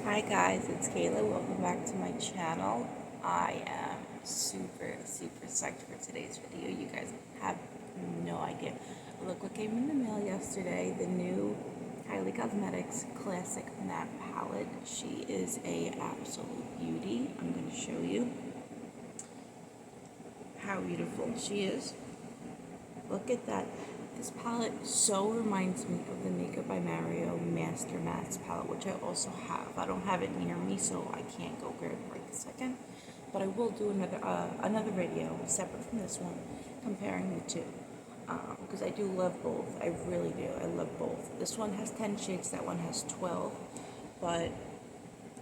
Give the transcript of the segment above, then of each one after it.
Hi guys, it's Kayla. Welcome back to my channel. I am super psyched for today's video. You guys have no idea. Look what came in the mail yesterday. The new KYLIE Cosmetics Classic Matte Palette. She is a absolute beauty. I'm going to show you how beautiful she is. Look at that. This palette so reminds me of the Makeup by Mario Master Mattes palette, which I also have. I don't have it near me, so I can't go grab it right this second. But I will do another video separate from this one, comparing the two. Because I do love both. I really do. I love both. This one has 10 shades, that one has 12. But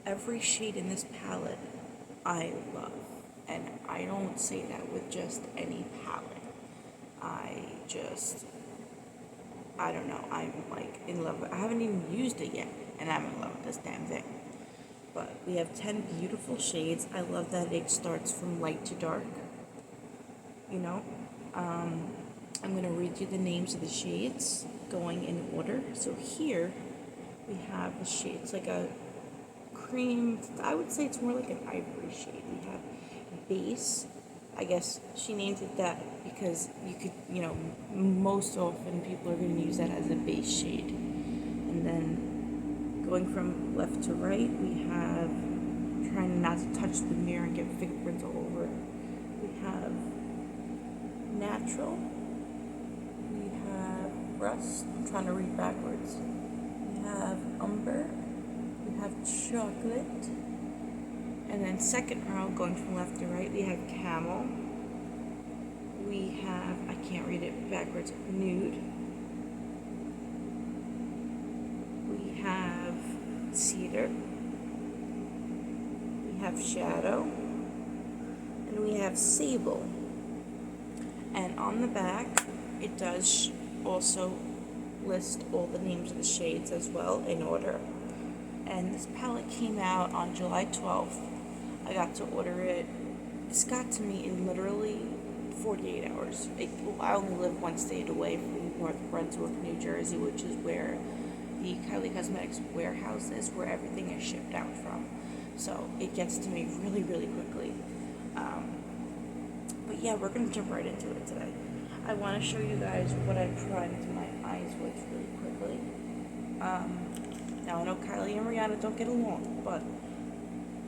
every shade in this palette I love. And I don't say that with just any palette. I don't know, I'm like in love with, I haven't even used it yet, and I'm in love with this damn thing. But we have 10 beautiful shades. I love that it starts from light to dark, you know. I'm going to read you the names of the shades going in order. So here we have the shades, like a cream, I would say it's more like an ivory shade. We have base. I guess she named it that because you could, most often people are going to use that as a base shade. And then going from left to right, we have, trying not to touch the mirror and get fingerprints all over it. We have natural. We have rust. I'm trying to read backwards. We have umber. We have chocolate. And then second row, going from left to right, we have camel. We have, I can't read it backwards, nude. We have cedar. We have shadow. And we have sable. And on the back, it does also list all the names of the shades as well in order. And this palette came out on July 12th. I got to order it. This got to me in literally 48 hours. I only live one state away from North Brunswick, New Jersey, which is where the KYLIE Cosmetics warehouse is, where everything is shipped out from. So it gets to me really quickly. But yeah, we're going to jump right into it today. I want to show you guys what I primed my eyes with really quickly. Now I know Kylie and Rihanna don't get along, but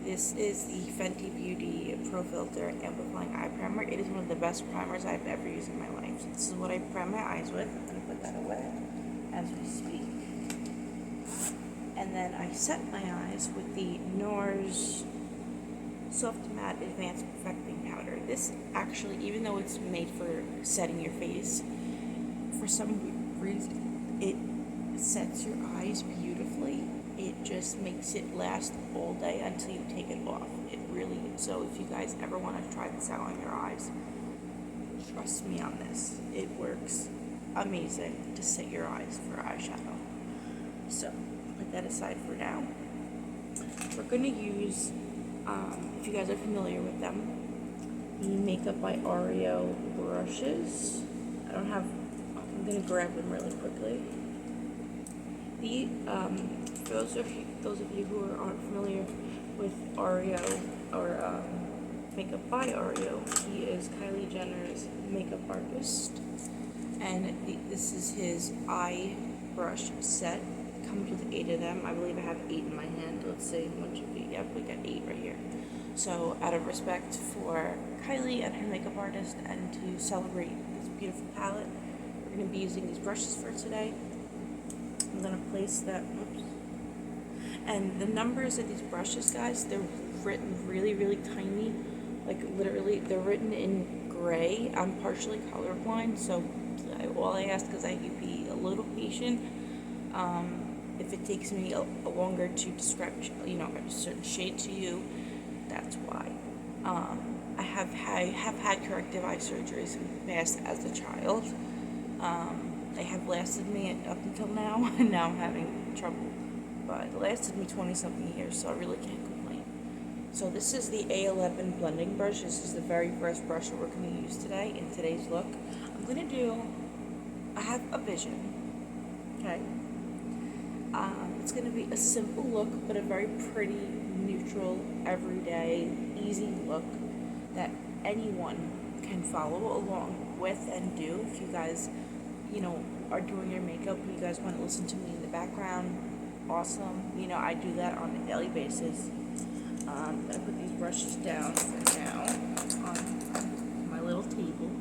this is the Fenty Beauty Pro Filter Amplifying Eye Primer. It is one of the best primers I've ever used in my life. So this is what I prime my eyes with. I'm going to put that away as we speak. And then I set my eyes with the NARS Soft Matte Advanced Perfecting Powder. This actually, even though it's made for setting your face, for some reason, it sets your eyes beautifully. It just makes it last all day until you take it off. It really, so if you guys ever want to try this out on your eyes, trust me on this. It works amazing to set your eyes for eyeshadow. So, put that aside for now. We're going to use, if you guys are familiar with them, the Makeup by Oreo brushes. I'm going to grab them really quickly. For those of you who aren't familiar with Oreo or Makeup by Oreo, he is Kylie Jenner's makeup artist, and this is his eye brush set. It comes with 8 of them. I believe I have 8 in my hand. Let's see, what should be? Yep, we got 8 right here. So, out of respect for Kylie and her makeup artist, and to celebrate this beautiful palette, we're going to be using these brushes for today. I'm going to place that, oops. And the numbers of these brushes, guys, they're written really tiny. Like, literally, they're written in gray. I'm partially colorblind, so all I ask is that you be a little patient. If it takes me a longer to describe, a certain shade to you, that's why. I have had corrective eye surgeries in the past as a child. They have lasted me up until now, and now I'm having trouble. But it lasted me 20-something years, so I really can't complain. So this is the A11 blending brush. This is the very first brush that we're going to use today in today's look. I have a vision, okay? It's going to be a simple look, but a very pretty, neutral, everyday, easy look that anyone can follow along with and do. If you guys, are doing your makeup, you guys want to listen to me in the background, awesome. I do that on a daily basis. I'm going to put these brushes down for now on my little table.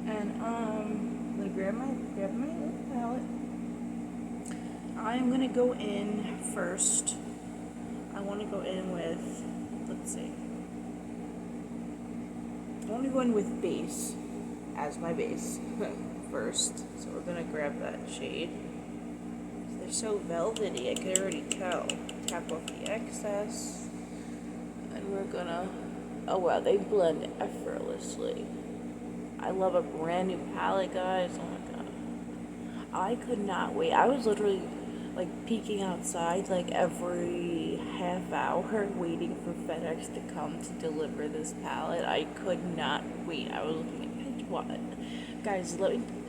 And I'm going to grab my little palette. I'm going to go in first. I want to go in with, let's see. I want to go in with base as my base first. So we're going to grab that shade. They're so velvety, I could already tell. Tap off the excess. And we're going to, oh wow, they blend effortlessly. I love a brand new palette, guys. Oh my god. I could not wait. I was literally peeking outside every half hour waiting for FedEx to come to deliver this palette. I could not wait. I was looking at what? Guys,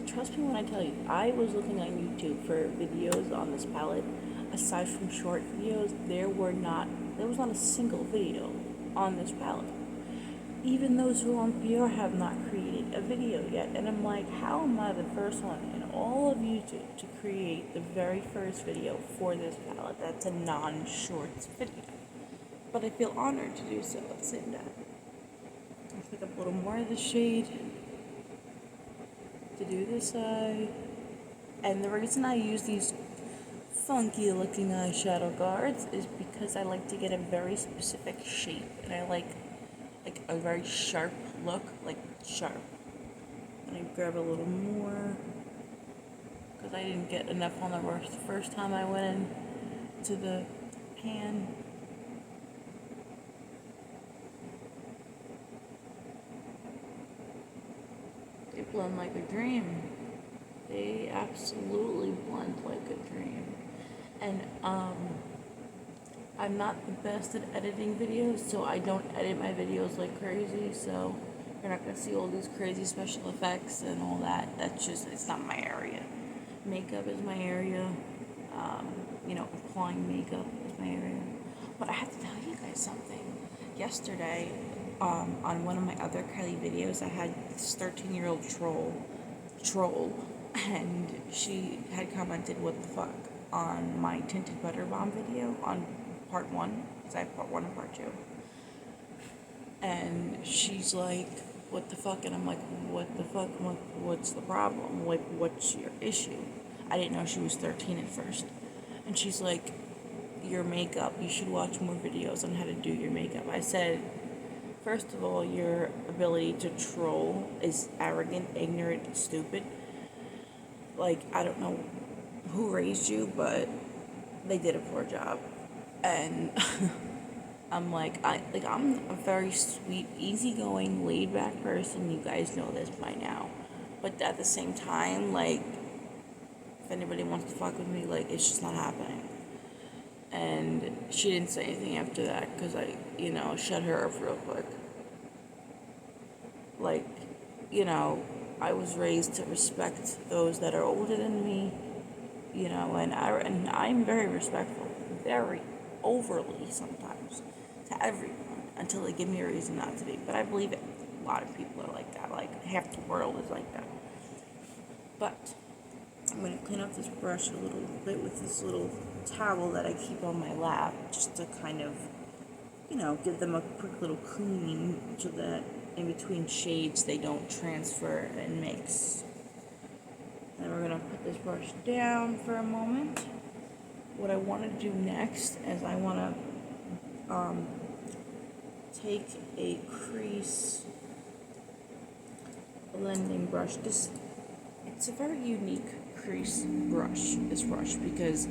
trust me when I tell you, I was looking on YouTube for videos on this palette. Aside from short videos, there was not a single video on this palette. Even those who are on PR have not created a video yet. And I'm like, how am I the first one in all of YouTube to create the very first video for this palette that's a non-shorts video? But I feel honored to do so at the same time. Let's pick up a little more of the shade to do this side. And the reason I use these funky looking eyeshadow guards is because I like to get a very specific shape. And I like a very sharp look, sharp. And I grab a little more because I didn't get enough on the brush the first time I went in to the pan. They blend like a dream. They absolutely blend like a dream. And I'm not the best at editing videos, so I don't edit my videos like crazy, so you're not going to see all these crazy special effects and all that. It's not my area. Makeup is my area. Applying makeup is my area. But I have to tell you guys something. Yesterday, on one of my other KYLIE videos, I had this 13-year-old troll, and she had commented, "What the fuck?" on my tinted butter bomb video on part 1, because I have part 1 and part 2. And she's like, "What the fuck?" And I'm like, "What the fuck? What's the problem? What's your issue?" I didn't know she was 13 at first. And she's like, "Your makeup, you should watch more videos on how to do your makeup." I said, first of all, your ability to troll is arrogant, ignorant, and stupid. I don't know who raised you, but they did a poor job. And I'm I'm a very sweet, easygoing, laid-back person. You guys know this by now. But at the same time, if anybody wants to fuck with me, it's just not happening. And she didn't say anything after that, because I, shut her up real quick. I was raised to respect those that are older than me, and I'm very respectful, very overly sometimes, to everyone, until they give me a reason not to be. But I believe it. A lot of people are like that. Half the world is like that. But I'm going to clean up this brush a little bit with this little towel that I keep on my lap, just to kind of, give them a quick little cleaning so that in between shades they don't transfer and mix. Then we're going to put this brush down for a moment. What I want to do next is I want to take a Crease blending brush. It's a very unique Crease brush, this brush, because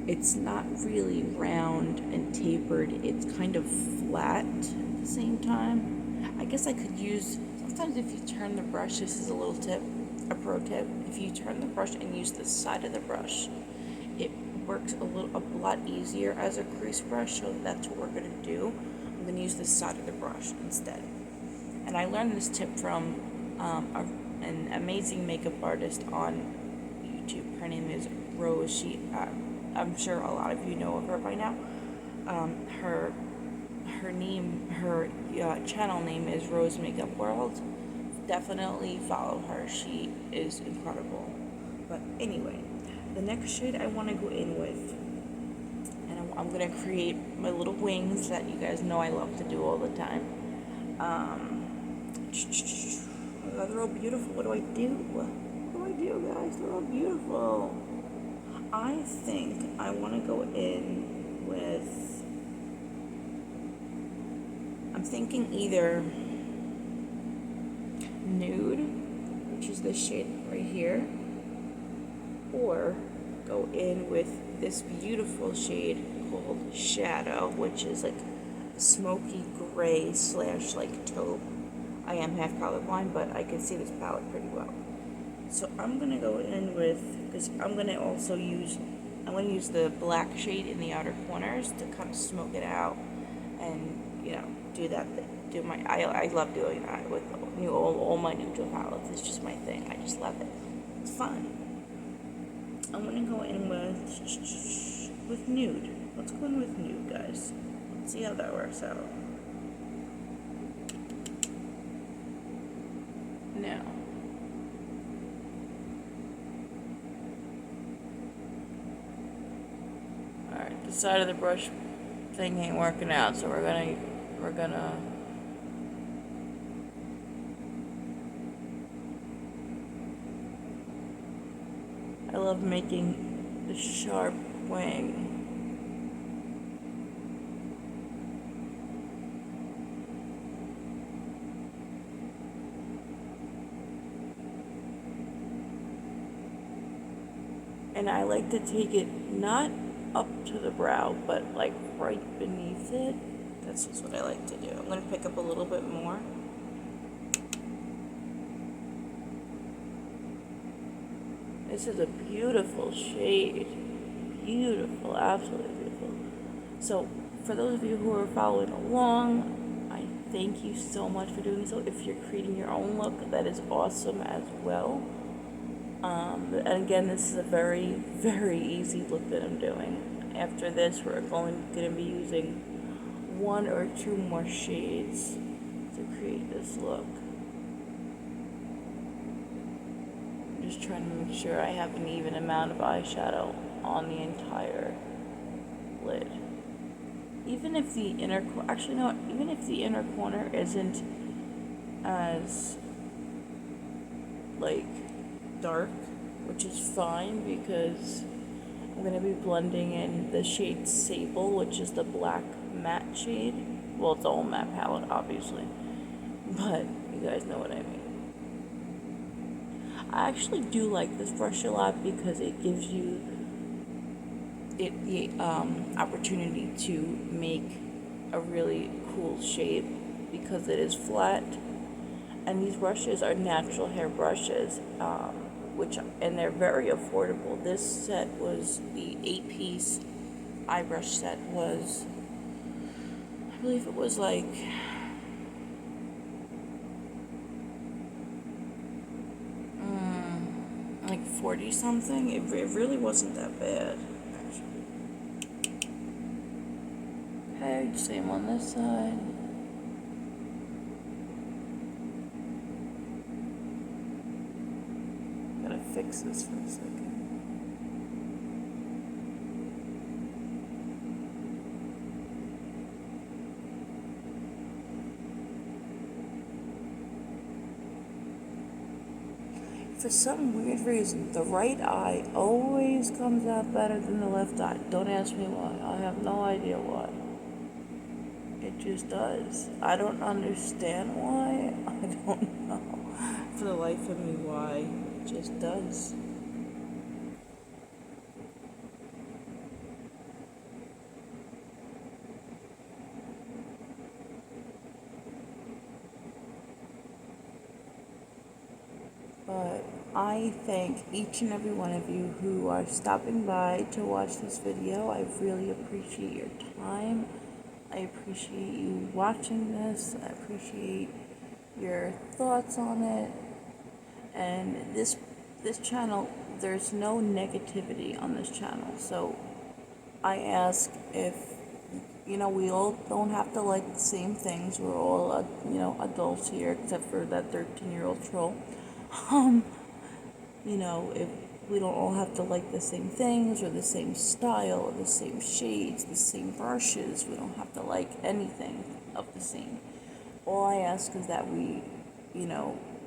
it's not really round and tapered. It's kind of flat at the same time. I guess I could use, sometimes if you turn the brush, this is a pro tip, if you turn the brush and use the side of the brush, it works a lot easier as a crease brush, so that's what we're going to do. I'm going to use the side of the brush instead. And I learned this tip from an amazing makeup artist on YouTube. Her name is Rose. I'm sure a lot of you know of her by now. Her channel name is Rose Makeup World. Definitely follow her. She is incredible. But anyway, the next shade I want to go in with, and I'm going to create my little wings that you guys know I love to do all the time. They're all beautiful. What do I do? What do I do, guys? They're all beautiful. I think I want to go in with, I'm thinking either Nude, which is this shade right here, or go in with this beautiful shade called Shadow, which is like smoky gray / like taupe. I am half colorblind, but I can see this palette pretty well. So I'm gonna go in with, because I'm gonna use the black shade in the outer corners to kind of smoke it out, and do that. I love doing that with all my neutral palettes. It's just my thing. I just love it. It's fun. I'm gonna go in with Nude. Let's go in with Nude, guys. Let's see how that works out. Now, alright, the side of the brush thing ain't working out, so we're gonna I love making the sharp wing. And I like to take it not up to the brow, but like right beneath it. That's just what I like to do. I'm going to pick up a little bit more. This is a beautiful shade. Beautiful, absolutely beautiful. So, for those of you who are following along, I thank you so much for doing so. If you're creating your own look, that is awesome as well. And again, this is a very, very easy look that I'm doing. After this, we're going to be using 1 or 2 more shades to create this look. I'm just trying to make sure I have an even amount of eyeshadow on the entire lid. Even if the inner, actually no, even if the inner corner isn't as like dark, which is fine because I'm going to be blending in the shade Sable, which is the black matte shade. Well, it's all matte palette, obviously, but you guys know what I mean. I actually do like this brush a lot because it gives you the opportunity to make a really cool shape because it is flat. And these brushes are natural hair brushes, and they're very affordable. This set was the 8-piece eye brush set was, I believe it was like like 40 something. It really wasn't that bad. Okay, same on this side. Fix this for a second. For some weird reason, the right eye always comes out better than the left eye. Don't ask me why. I have no idea why. It just does. I don't understand why. I don't know for the life of me why. It just does. But I thank each and every one of you who are stopping by to watch this video. I really appreciate your time. I appreciate you watching this. I appreciate your thoughts on it. And this channel, there's no negativity on this channel. So I ask if, we all don't have to like the same things. We're all, adults here, except for that 13-year-old troll. Um, if we don't all have to like the same things or the same style or the same shades, the same brushes. We don't have to like anything of the same. All I ask is that we,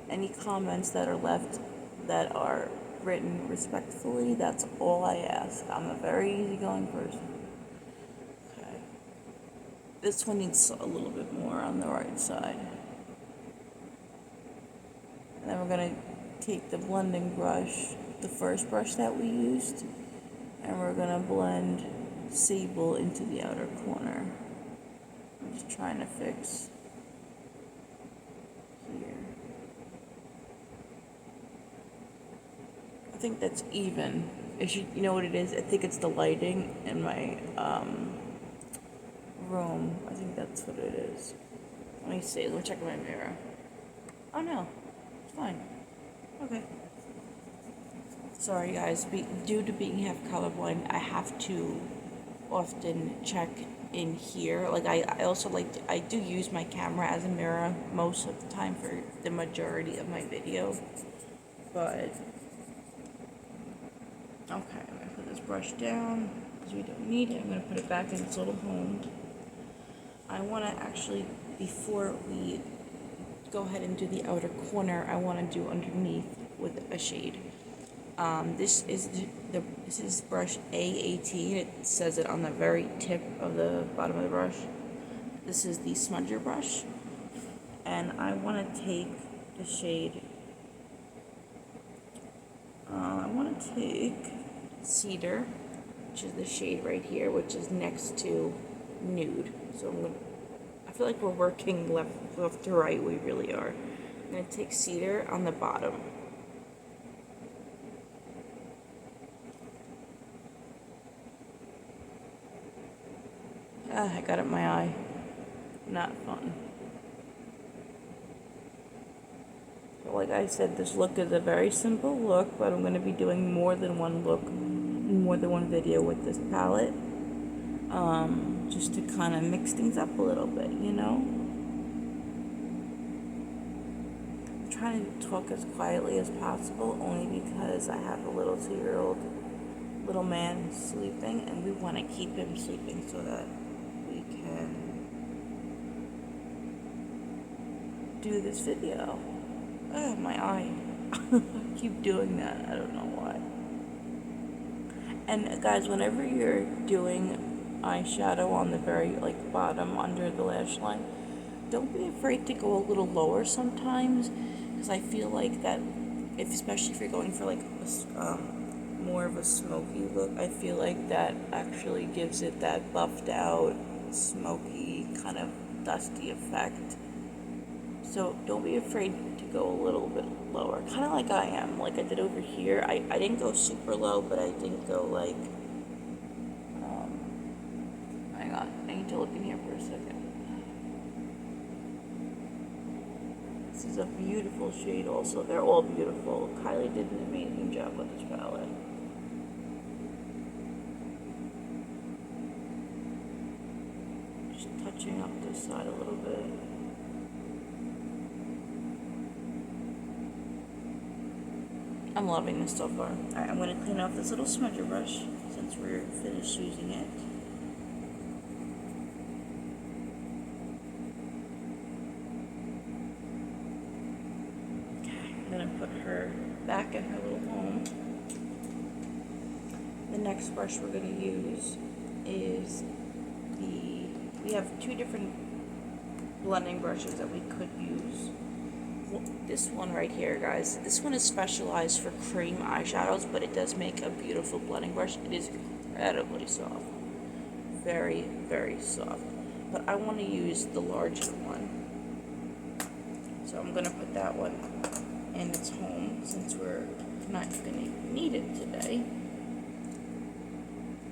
any comments that are left that are written respectfully, that's all I ask. I'm a very easygoing person. Okay. This one needs a little bit more on the right side. And then we're going to take the blending brush, the first brush that we used, and we're going to blend Sable into the outer corner. I'm just trying to fix here. I think that's even. You know what it is? I think it's the lighting in my room. I think that's what it is. Let me see. Let me check my mirror. Oh no, it's fine. Okay. Sorry guys, due to being half colorblind, I have to often check in here. Like I also I do use my camera as a mirror most of the time for the majority of my video. But okay, I'm gonna put this brush down because we don't need it. I'm gonna put it back in its little home. I wanna actually, before we go ahead and do the outer corner, I wanna do underneath with a shade. This is brush A18. It says it on the very tip of the bottom of the brush. This is the smudger brush, and I want to take the shade. I want to take Cedar, which is the shade right here, which is next to Nude. So I feel like we're working left to right. We really are. I'm gonna take Cedar on the bottom. I got it in my eye. Not fun. But like I said, this look is a very simple look, but I'm going to be doing more than one look, more than one video with this palette. Just to kind of mix things up a little bit, I'm trying to talk as quietly as possible, only because I have a little 2-year-old little man sleeping, and we want to keep him sleeping so that we can do this video. Oh, my eye. I keep doing that. I don't know why. And guys, whenever you're doing eyeshadow on the very bottom under the lash line, don't be afraid to go a little lower sometimes, because I feel like that, especially if you're going for more of a smoky look, I feel like that actually gives it that buffed out, smoky, kind of dusty effect. So don't be afraid to go a little bit lower, kind of like I am, like I did over here. I didn't go super low, but I didn't go hang on, I need to look in here for a second. This is a beautiful shade also. They're all beautiful. KYLIE did an amazing job with this palette. Just touching up this side a little bit. I'm loving this so far. Alright, I'm going to clean off this little smudger brush since we're finished using it. Okay, I'm going to put her back in her little home. The next brush we're going to use is we have 2 different blending brushes that we could use. This one right here, guys, this one is specialized for cream eyeshadows, but it does make a beautiful blending brush. It is incredibly soft. Very, very soft. But I want to use the larger one. So I'm going to put that one in its home since we're not going to need it today.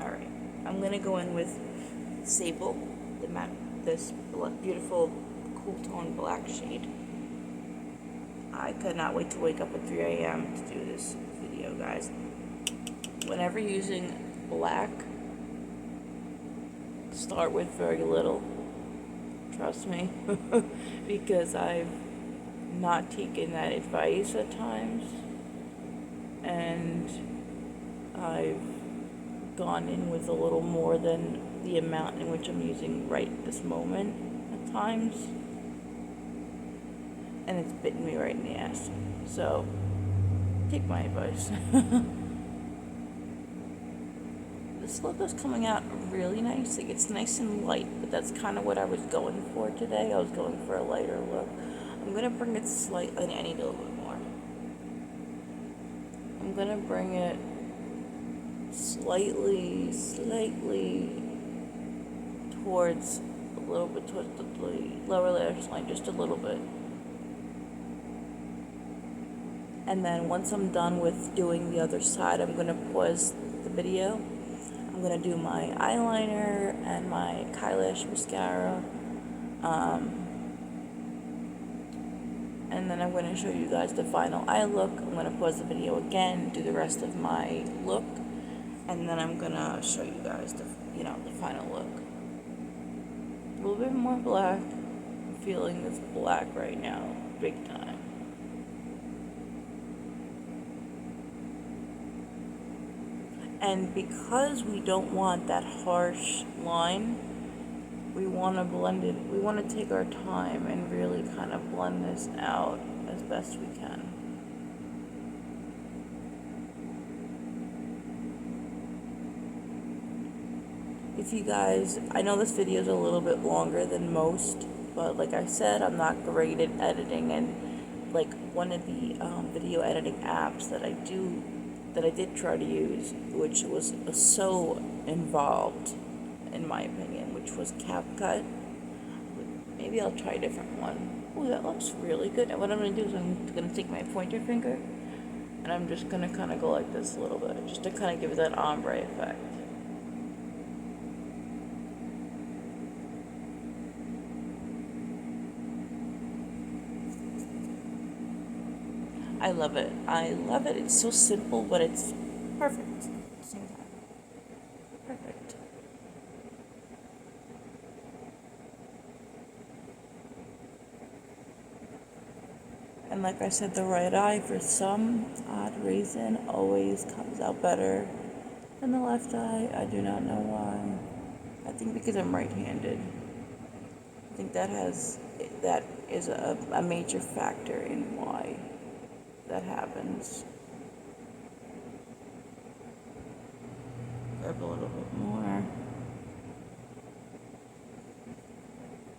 Alright, I'm going to go in with Sable, this beautiful cool tone black shade. I could not wait to wake up at 3 a.m. to do this video, guys. Whenever using black, start with very little. Trust me. Because I've not taken that advice at times. And I've gone in with a little more than the amount in which I'm using right this moment at times. And it's bitten me right in the ass. So, take my advice. This look is coming out really nice. Like, it's nice and light, but that's kind of what I was going for today. I was going for a lighter look. I'm going to bring it slightly, I need a little bit more. I'm going to bring it slightly towards, a little bit towards the lower lash line, just a little bit. And then once I'm done with doing the other side, I'm going to pause the video. I'm going to do my eyeliner and my KYLIE mascara. And then I'm going to show you guys the final eye look. I'm going to pause the video again, do the rest of my look. And then I'm going to show you guys the final look. A little bit more black. I'm feeling this black right now, big time. And because we don't want that harsh line, we want to blend it, we want to take our time and really kind of blend this out as best we can. If you guys, I know this video is a little bit longer than most, but like I said, I'm not great at editing, and like one of the video editing apps that I did try to use, which was so involved, in my opinion, which was CapCut. Maybe I'll try a different one. Oh, that looks really good. And what I'm going to do is I'm going to take my pointer finger, and I'm just going to kind of go like this a little bit, just to kind of give it that ombre effect. I love it. I love it. It's so simple, but it's perfect at the same time. Perfect. And like I said, the right eye, for some odd reason, always comes out better than the left eye. I do not know why. I think because I'm right-handed. I think that is a major factor in why that happens. Grab a little bit more.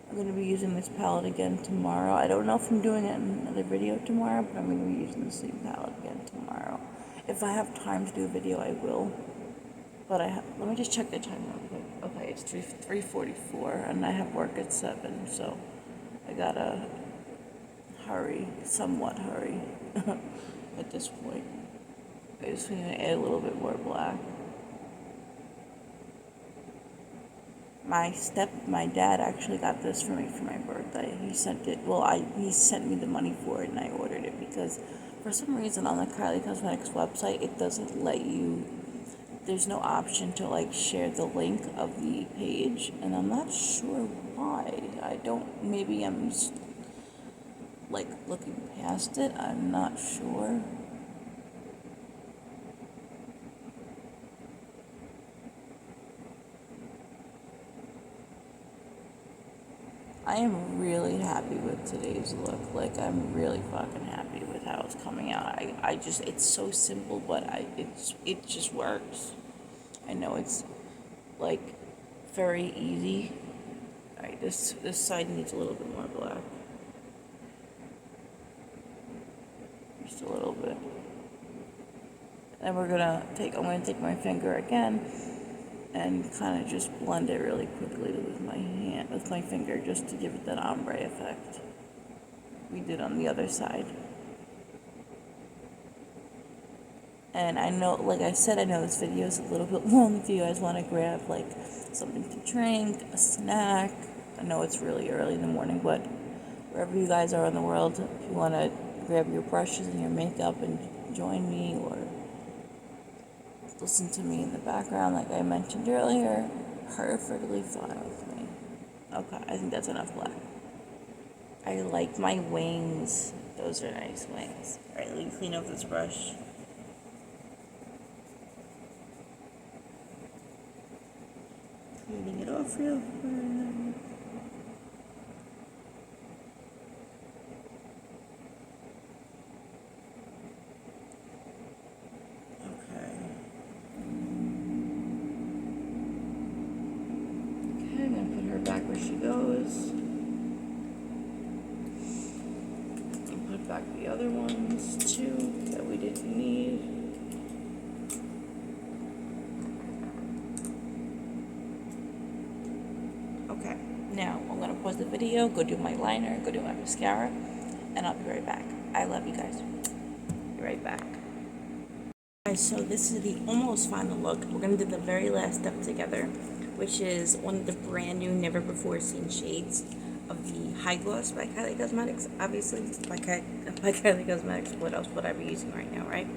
I'm going to be using this palette again tomorrow. I don't know if I'm doing it in another video tomorrow, but I'm going to be using the same palette again tomorrow. If I have time to do a video, I will. But let me just check the time real quick. Okay, it's 3:44, and I have work at 7, so I gotta hurry, somewhat hurry. At this point, I just need to add a little bit more black. My dad actually got this for me for my birthday. He sent it. Well, he sent me the money for it, and I ordered it because for some reason on the KYLIE Cosmetics website it doesn't let you. There's no option to like share the link of the page, and I'm not sure why. Maybe I'm just like looking past it. I'm not sure. I am really happy with today's look. Like, I'm really fucking happy with how it's coming out. It's so simple, but it just works. I know it's like very easy. Alright, this side needs a little bit more black. Just a little bit. And I'm gonna take my finger again and kind of just blend it really quickly with my finger, just to give it that ombre effect we did on the other side. And I know, like I said, I know this video is a little bit long. If you guys want to grab like something to drink, a snack, I know it's really early in the morning, but wherever you guys are in the world, if you want to grab your brushes and your makeup and join me, or listen to me in the background like I mentioned earlier, perfectly fine with me. Okay, I think that's enough black. I like my wings. Those are nice wings. Alright, let me clean up this brush. Cleaning it off real quick. Okay, I'm gonna put her back where she goes. And put back the other ones too that we didn't need. Okay, now I'm gonna pause the video, go do my liner, go do my mascara, and I'll be right back. I love you guys. Be right back. Guys, so this is the almost final look. We're gonna do the very last step together, which is one of the brand new, never before seen shades of the High Gloss by KYLIE Cosmetics. Obviously, by KYLIE Cosmetics. What else would I be using right now, right?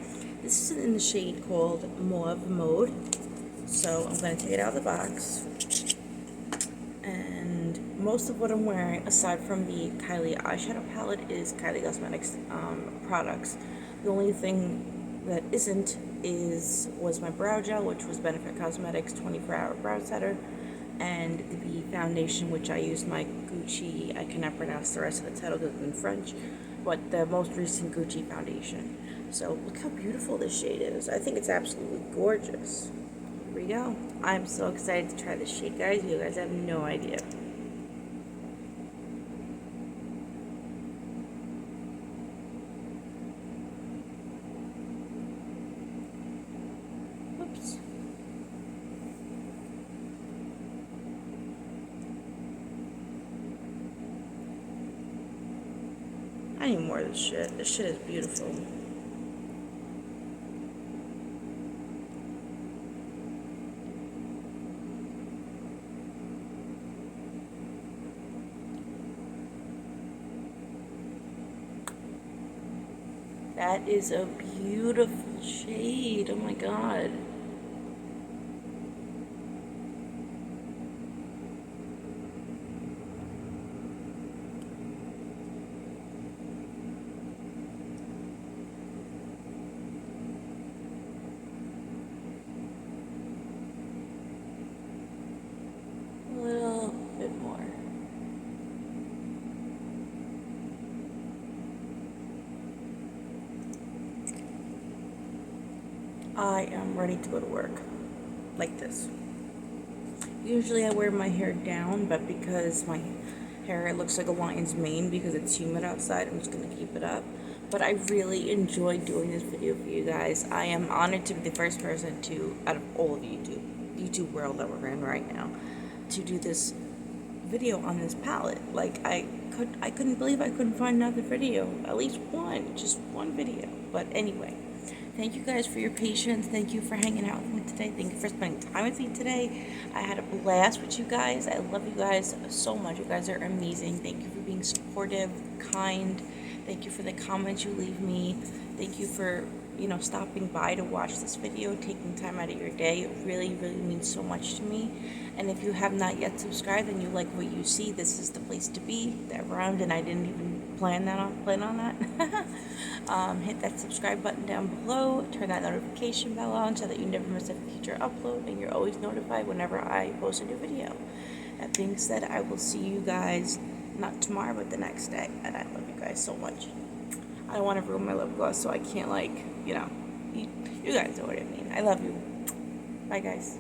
This is in the shade called Mauve Mode. So I'm gonna take it out of the box. And most of what I'm wearing, aside from the KYLIE eyeshadow palette, is KYLIE Cosmetics products. The only thing that was my brow gel, which was Benefit Cosmetics 24-hour brow setter, and the foundation, which I used my Gucci, I cannot pronounce the rest of the title because it's in French, but the most recent Gucci foundation. So look how beautiful this shade is. I think it's absolutely gorgeous. Here we go. I'm so excited to try this shade, guys. You guys have no idea. Oops. I need more of this shit. This shit is beautiful. That is a beautiful shade. Oh my god. A little bit more. I am ready to go to work. Like this. Usually I wear my hair down, but because my hair looks like a lion's mane because it's humid outside, I'm just going to keep it up. But I really enjoyed doing this video for you guys. I am honored to be the first person out of all of YouTube world that we're in right now, to do this video on this palette. Like, I couldn't believe I couldn't find another video. At least one. Just one video. But anyway. Thank you guys for your patience. Thank you for hanging out with me today. Thank you for spending time with me today. I had a blast with you guys. I love you guys so much. You guys are amazing. Thank you for being supportive, kind. Thank you for the comments you leave me. Thank you for, stopping by to watch this video, taking time out of your day. It really, really means so much to me. And if you have not yet subscribed and you like what you see, this is the place to be. That rhymed and I didn't even plan on that. Hit that subscribe button down below, turn that notification bell on so that you never miss a future upload and you're always notified whenever I post a new video. That being said, I will see you guys not tomorrow but the next day, and I love you guys so much. I don't want to ruin my lip gloss, so I can't, you guys know what I mean. I love you. Bye guys.